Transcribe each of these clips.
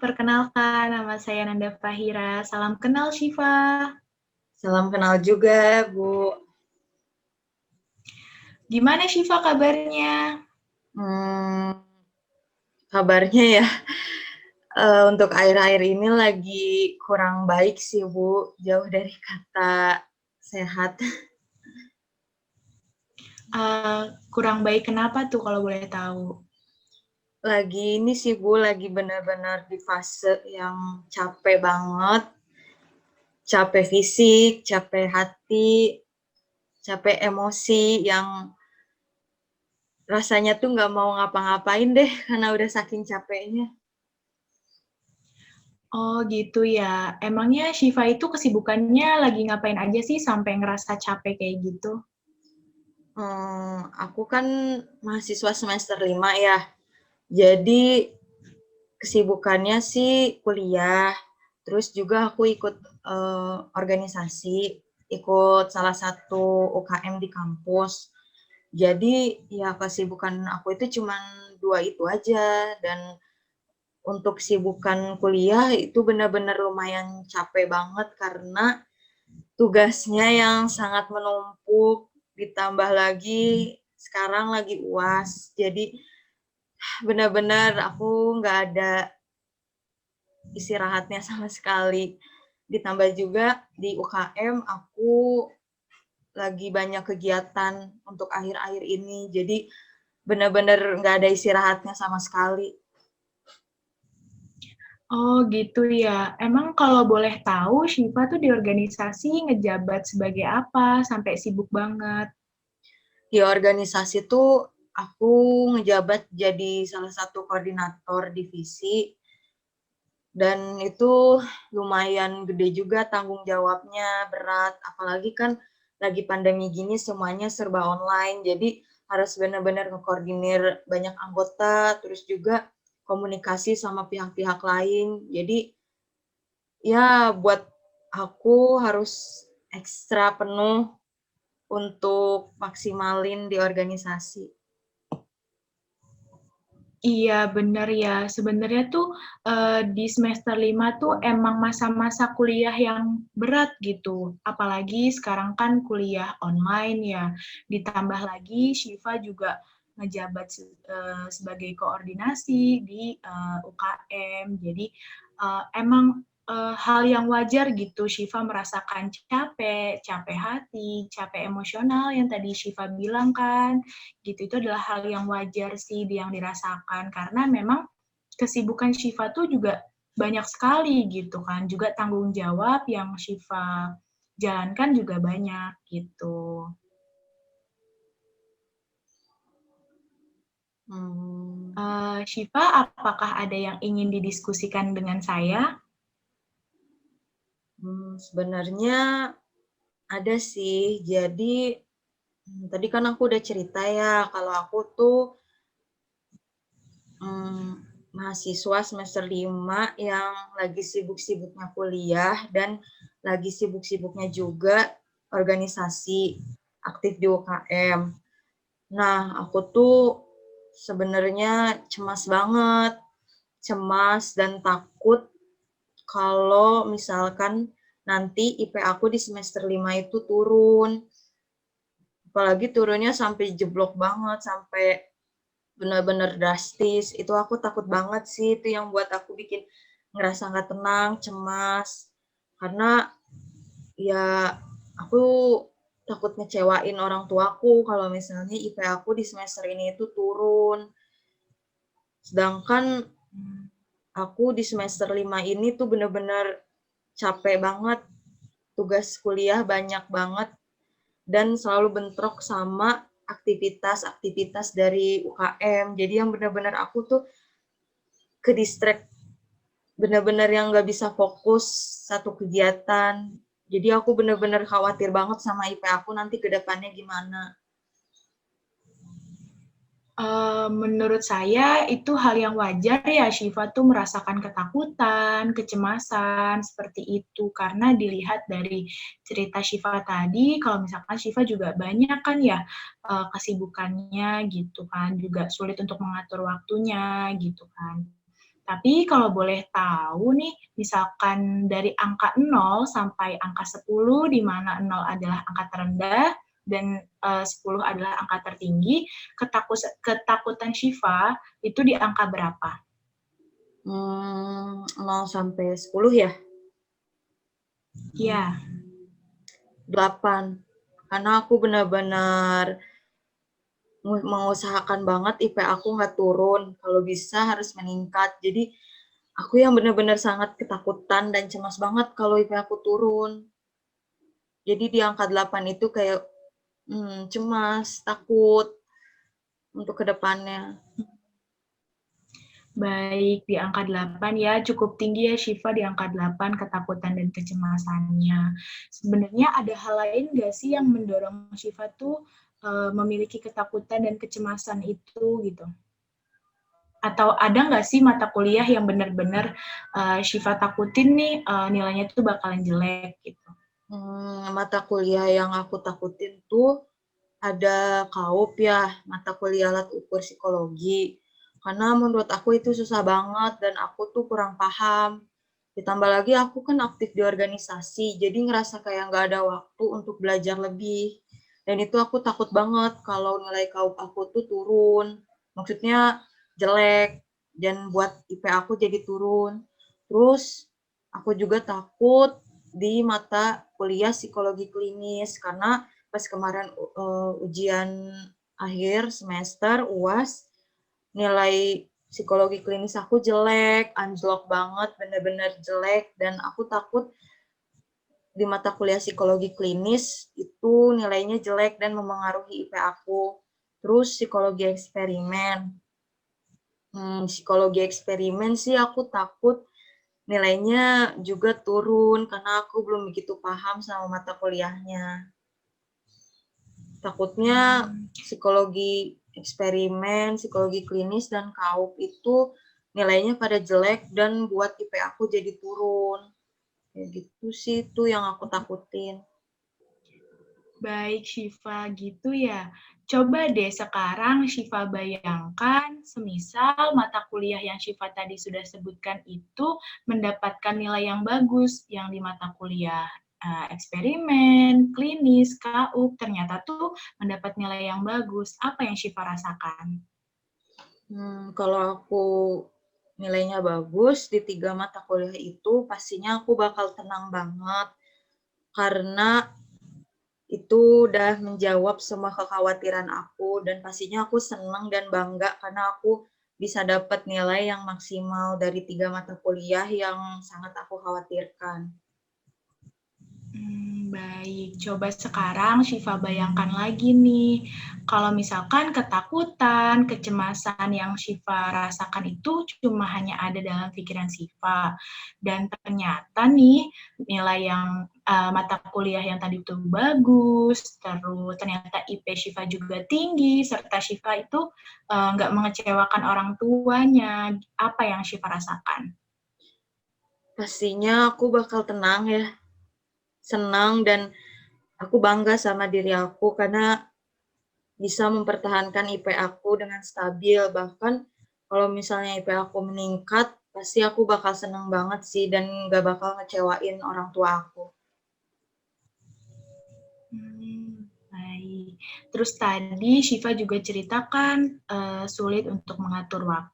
perkenalkan nama saya Nanda Fahira. Salam kenal Syifa. Salam kenal juga, Bu. Gimana Syifa kabarnya? Kabarnya ya, untuk akhir-akhir ini lagi kurang baik sih, Bu. Jauh dari kata sehat. Kurang baik kenapa tuh kalau boleh tahu? Lagi ini sih, Bu, lagi benar-benar di fase yang capek banget. Capek fisik, capek hati, capek emosi yang rasanya tuh nggak mau ngapa-ngapain deh karena udah saking capeknya. Oh gitu ya. Emangnya Syifa itu kesibukannya lagi ngapain aja sih sampai ngerasa capek kayak gitu? Aku kan mahasiswa semester 5 ya. Jadi kesibukannya sih kuliah, terus juga aku ikut organisasi, ikut salah satu UKM di kampus. Jadi ya kesibukan aku itu cuma 2 itu aja, dan untuk kesibukan kuliah itu benar-benar lumayan capek banget karena tugasnya yang sangat menumpuk, ditambah lagi sekarang lagi UAS. Jadi benar-benar aku nggak ada istirahatnya sama sekali. Ditambah juga di UKM aku lagi banyak kegiatan untuk akhir-akhir ini. Jadi benar-benar nggak ada istirahatnya sama sekali. Oh gitu ya. Emang kalau boleh tahu Syifa tuh di organisasi ngejabat sebagai apa sampai sibuk banget? Di organisasi tuh aku ngejabat jadi salah satu koordinator divisi, dan itu lumayan gede juga tanggung jawabnya, berat. Apalagi kan lagi pandemi gini semuanya serba online, jadi harus benar-benar ngekoordinir banyak anggota, terus juga komunikasi sama pihak-pihak lain. Jadi ya buat aku harus ekstra penuh untuk maksimalin di organisasi. Iya, bener ya. Sebenarnya tuh di semester 5 tuh emang masa-masa kuliah yang berat gitu. Apalagi sekarang kan kuliah online ya. Ditambah lagi Syifa juga ngejabat sebagai koordinasi di UKM. Jadi emang hal yang wajar gitu Syifa merasakan capek, capek hati, capek emosional yang tadi Syifa bilang kan gitu. Itu adalah hal yang wajar sih yang dirasakan karena memang kesibukan Syifa tuh juga banyak sekali gitu kan, juga tanggung jawab yang Syifa jalankan juga banyak gitu. Syifa, apakah ada yang ingin didiskusikan dengan saya? Sebenarnya ada sih. Jadi tadi kan aku udah cerita ya kalau aku tuh mahasiswa semester 5 yang lagi sibuk-sibuknya kuliah dan lagi sibuk-sibuknya juga organisasi aktif di UKM. Nah, aku tuh sebenarnya cemas banget, cemas dan takut kalau misalkan nanti IP aku di semester 5 itu turun. Apalagi turunnya sampai jeblok banget, sampai benar-benar drastis. Itu aku takut banget sih, itu yang buat aku bikin ngerasa nggak tenang, cemas. Karena ya aku takut ngecewain orang tuaku kalau misalnya IP aku di semester ini itu turun. Sedangkan aku di semester 5 ini tuh bener-bener capek banget. Tugas kuliah banyak banget dan selalu bentrok sama aktivitas-aktivitas dari UKM. Jadi yang benar-benar aku tuh ke distract, benar-benar yang nggak bisa fokus satu kegiatan. Jadi aku benar-benar khawatir banget sama IP aku nanti ke depannya gimana. Menurut saya itu hal yang wajar ya Syifa tuh merasakan ketakutan, kecemasan seperti itu karena dilihat dari cerita Syifa tadi kalau misalkan Syifa juga banyak kan ya kesibukannya gitu kan juga sulit untuk mengatur waktunya gitu kan. Tapi kalau boleh tahu nih, misalkan dari angka 0 sampai angka 10, di mana 0 adalah angka terendah dan 10 adalah angka tertinggi, ketakutan Syifa itu di angka berapa? 0 sampai 10 ya? Iya. 8. Karena aku benar-benar mengusahakan banget IP aku nggak turun. Kalau bisa harus meningkat. Jadi aku yang benar-benar sangat ketakutan dan cemas banget kalau IP aku turun. Jadi di angka 8 itu kayak cemas, takut untuk kedepannya. Baik, di angka 8 ya, cukup tinggi ya Syifa di angka 8 ketakutan dan kecemasannya. Sebenarnya ada hal lain nggak sih yang mendorong Syifa tuh memiliki ketakutan dan kecemasan itu gitu? Atau ada nggak sih mata kuliah yang benar-benar Syifa takutin nih nilainya tuh bakalan jelek gitu? Mata kuliah yang aku takutin tuh ada KAUP ya, mata kuliah alat ukur psikologi. Karena menurut aku itu susah banget dan aku tuh kurang paham. Ditambah lagi aku kan aktif di organisasi, jadi ngerasa kayak nggak ada waktu untuk belajar lebih. Dan itu aku takut banget kalau nilai KAUP aku tuh turun. Maksudnya jelek dan buat IP aku jadi turun. Terus aku juga takut di mata kuliah psikologi klinis karena pas kemarin ujian akhir semester UAS, nilai psikologi klinis aku jelek, anjlok banget, bener-bener jelek, dan aku takut di mata kuliah psikologi klinis itu nilainya jelek dan memengaruhi IP aku. Terus psikologi eksperimen. Psikologi eksperimen sih aku takut nilainya juga turun karena aku belum begitu paham sama mata kuliahnya. Takutnya psikologi eksperimen, psikologi klinis, dan KAUP itu nilainya pada jelek dan buat IP aku jadi turun. Kayak gitu sih itu yang aku takutin. Baik, Syifa, gitu ya. Coba deh sekarang Syifa bayangkan, semisal mata kuliah yang Syifa tadi sudah sebutkan itu mendapatkan nilai yang bagus, yang di mata kuliah eksperimen, klinis, KUP, ternyata tuh mendapat nilai yang bagus. Apa yang Syifa rasakan? Kalau aku nilainya bagus di 3 mata kuliah itu, pastinya aku bakal tenang banget. Karena itu udah menjawab semua kekhawatiran aku dan pastinya aku senang dan bangga karena aku bisa dapat nilai yang maksimal dari 3 mata kuliah yang sangat aku khawatirkan. Baik, coba sekarang Syifa bayangkan lagi nih, kalau misalkan ketakutan, kecemasan yang Syifa rasakan itu cuma hanya ada dalam pikiran Syifa, dan ternyata nih nilai yang mata kuliah yang tadi itu bagus, terus ternyata IP Syifa juga tinggi, serta Syifa itu nggak mengecewakan orang tuanya, apa yang Syifa rasakan? Pastinya aku bakal tenang ya, senang dan aku bangga sama diri aku karena bisa mempertahankan IP aku dengan stabil. Bahkan kalau misalnya IP aku meningkat, pasti aku bakal seneng banget sih dan gak bakal ngecewain orang tua aku. Baik. Terus tadi Syifa juga ceritakan sulit untuk mengatur waktu,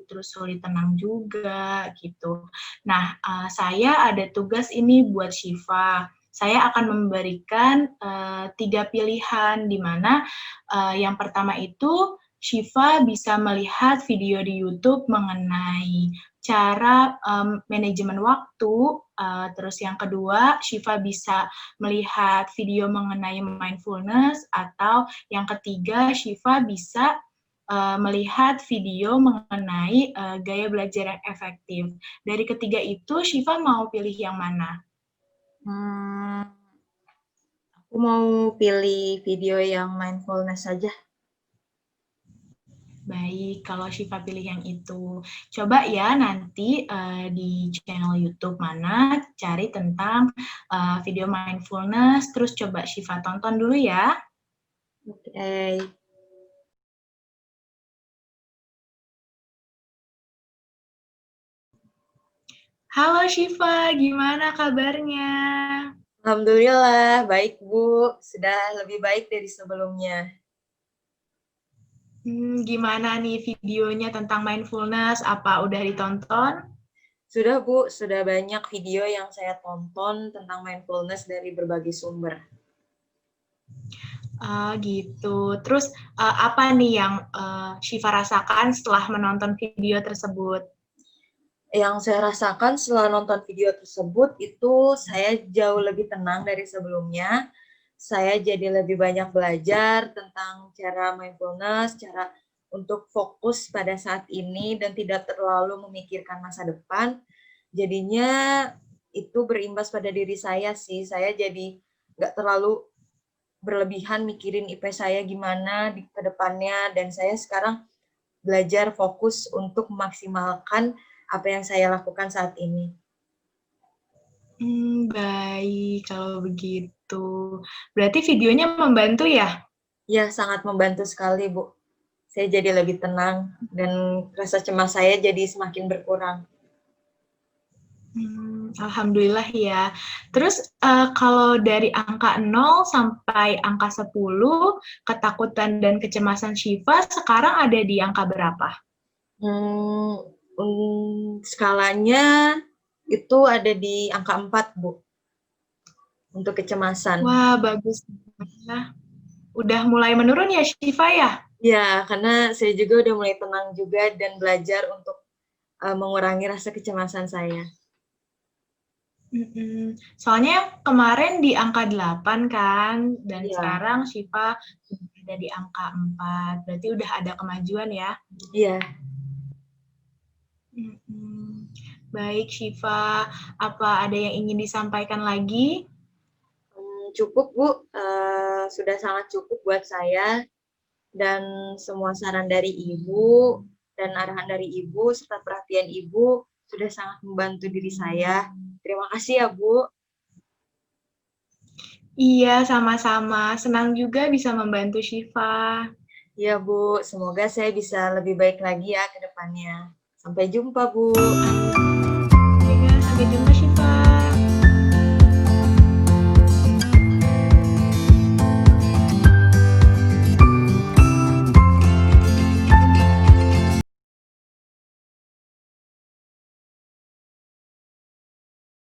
terus sulit tenang juga gitu. Nah, saya ada tugas ini buat Syifa. Saya akan memberikan 3 pilihan, di mana yang pertama itu Syifa bisa melihat video di YouTube mengenai cara manajemen waktu. Terus yang kedua, Syifa bisa melihat video mengenai mindfulness, atau yang ketiga, Syifa bisa melihat video mengenai gaya belajar yang efektif. Dari ketiga itu, Syifa mau pilih yang mana? Aku mau pilih video yang mindfulness saja. Baik, kalau Syifa pilih yang itu. Coba ya nanti di channel YouTube mana cari tentang video mindfulness, terus coba Syifa tonton dulu ya. Oke. Halo Syifa, gimana kabarnya? Alhamdulillah, baik Bu. Sudah lebih baik dari sebelumnya. Gimana nih videonya tentang mindfulness? Apa udah ditonton? Sudah Bu, sudah banyak video yang saya tonton tentang mindfulness dari berbagai sumber. Gitu. Terus apa nih yang Syifa rasakan setelah menonton video tersebut? Yang saya rasakan setelah nonton video tersebut itu saya jauh lebih tenang dari sebelumnya. Saya jadi lebih banyak belajar tentang cara mindfulness, cara untuk fokus pada saat ini dan tidak terlalu memikirkan masa depan. Jadinya itu berimbas pada diri saya sih. Saya jadi nggak terlalu berlebihan mikirin IP saya gimana di ke depannya, dan saya sekarang belajar fokus untuk memaksimalkan apa yang saya lakukan saat ini. Baik, kalau begitu. Berarti videonya membantu ya? Ya, sangat membantu sekali, Bu. Saya jadi lebih tenang dan rasa cemas saya jadi semakin berkurang. Alhamdulillah ya. Terus kalau dari angka 0 sampai angka 10, ketakutan dan kecemasan Syifa sekarang ada di angka berapa? Skalanya itu ada di angka 4, Bu, untuk kecemasan. Wah, bagus. Udah mulai menurun ya Syifa ya? Ya, karena saya juga udah mulai tenang juga dan belajar untuk mengurangi rasa kecemasan saya. Soalnya kemarin di angka 8 kan, dan Iya, sekarang Syifa sudah ada di angka 4. Berarti udah ada kemajuan ya? iya. Baik Syifa, apa ada yang ingin disampaikan lagi? Cukup, Bu. Sudah sangat cukup buat saya, dan semua saran dari Ibu dan arahan dari Ibu serta perhatian Ibu sudah sangat membantu diri saya. Terima kasih ya, Bu. Iya, sama-sama. Senang juga bisa membantu Syifa. Ya, Bu. Semoga saya bisa lebih baik lagi ya ke depannya. Sampai jumpa, Bu. Iya, sampai jumpa